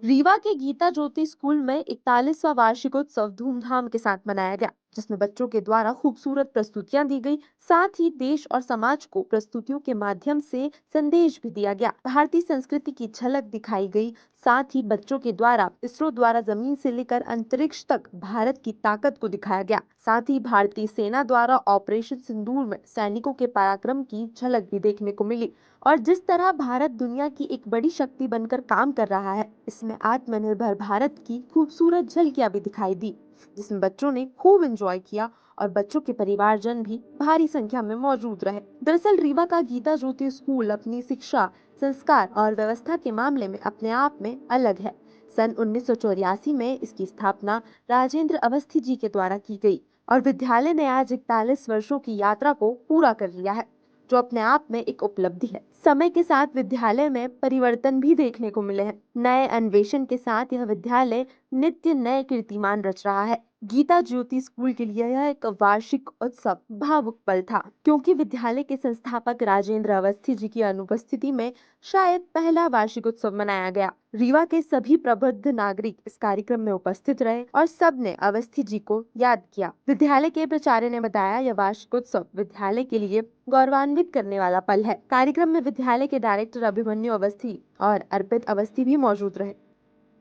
रीवा के गीता ज्योति स्कूल में 41वां वार्षिकोत्सव धूमधाम के साथ मनाया गया, जिसमें बच्चों के द्वारा खूबसूरत प्रस्तुतियां दी गई। साथ ही देश और समाज को प्रस्तुतियों के माध्यम से संदेश भी दिया गया। भारतीय संस्कृति की झलक दिखाई गई। साथ ही बच्चों के द्वारा इसरो द्वारा जमीन से लेकर अंतरिक्ष तक भारत की ताकत को दिखाया गया। साथ ही भारतीय सेना द्वारा ऑपरेशन सिंदूर में सैनिकों के पराक्रम की झलक भी देखने को मिली। और जिस तरह भारत दुनिया की एक बड़ी शक्ति बनकर काम कर रहा है, इसमें आत्मनिर्भर भारत की खूबसूरत झलकियां भी दिखाई दी, जिसमें बच्चों ने खूब एंजॉय किया और बच्चों के परिवारजन भी भारी संख्या में मौजूद रहे। दरअसल रीवा का गीता ज्योति स्कूल अपनी शिक्षा, संस्कार और व्यवस्था के मामले में अपने आप में अलग है। सन 1984 में इसकी स्थापना राजेंद्र अवस्थी जी के द्वारा की गई और विद्यालय ने आज 41 वर्षों की यात्रा को पूरा कर लिया है, जो अपने आप में एक उपलब्धि है। समय के साथ विद्यालय में परिवर्तन भी देखने को मिले हैं। नए अन्वेषण के साथ यह विद्यालय नित्य नए कीर्तिमान रच रहा है। गीता ज्योति स्कूल के लिए यह एक वार्षिक उत्सव भावुक पल था, क्योंकि विद्यालय के संस्थापक राजेंद्र अवस्थी जी की अनुपस्थिति में शायद पहला वार्षिक उत्सव मनाया गया। रीवा के सभी प्रबुद्ध नागरिक इस कार्यक्रम में उपस्थित रहे और सबने अवस्थी जी को याद किया। विद्यालय के प्राचार्य ने बताया, यह वार्षिक उत्सव विद्यालय के लिए गौरवान्वित करने वाला पल है। कार्यक्रम में विद्यालय के डायरेक्टर अभिमन्यु अवस्थी और अर्पित अवस्थी भी मौजूद रहे।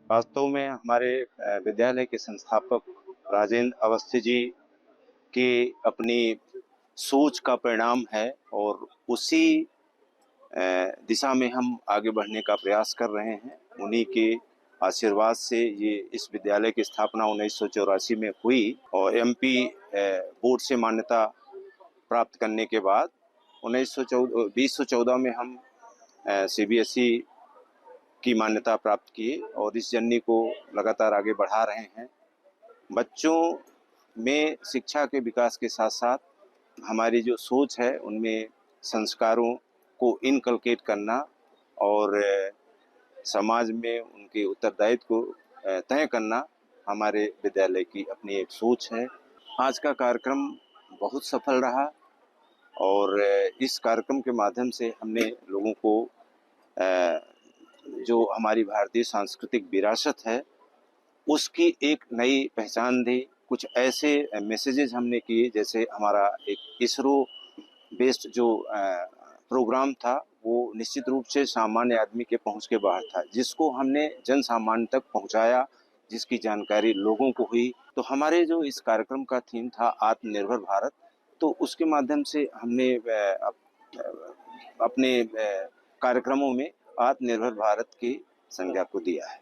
वास्तव में हमारे विद्यालय के संस्थापक राजेंद्र अवस्थी जी की अपनी सोच का परिणाम है और उसी दिशा में हम आगे बढ़ने का प्रयास कर रहे हैं। उन्हीं के आशीर्वाद से ये इस विद्यालय की स्थापना 1984 में हुई और एमपी बोर्ड से मान्यता प्राप्त करने के बाद 2014 में हम सीबीएसई की मान्यता प्राप्त की और इस जर्नी को लगातार आगे बढ़ा रहे हैं। बच्चों में शिक्षा के विकास के साथ साथ हमारी जो सोच है उनमें संस्कारों को इनकलकेट करना और समाज में उनके उत्तरदायित्व को तय करना हमारे विद्यालय की अपनी एक सोच है। आज का कार्यक्रम बहुत सफल रहा और इस कार्यक्रम के माध्यम से हमने लोगों को जो हमारी भारतीय सांस्कृतिक विरासत है उसकी एक नई पहचान दी। कुछ ऐसे मैसेजेस हमने किए, जैसे हमारा एक इसरो बेस्ड जो प्रोग्राम था वो निश्चित रूप से सामान्य आदमी के पहुंच के बाहर था, जिसको हमने जन सामान्य तक पहुंचाया, जिसकी जानकारी लोगों को हुई। तो हमारे जो इस कार्यक्रम का थीम था आत्मनिर्भर भारत, तो उसके माध्यम से हमने अपने कार्यक्रमों में आत्मनिर्भर भारत की संज्ञा को दिया है।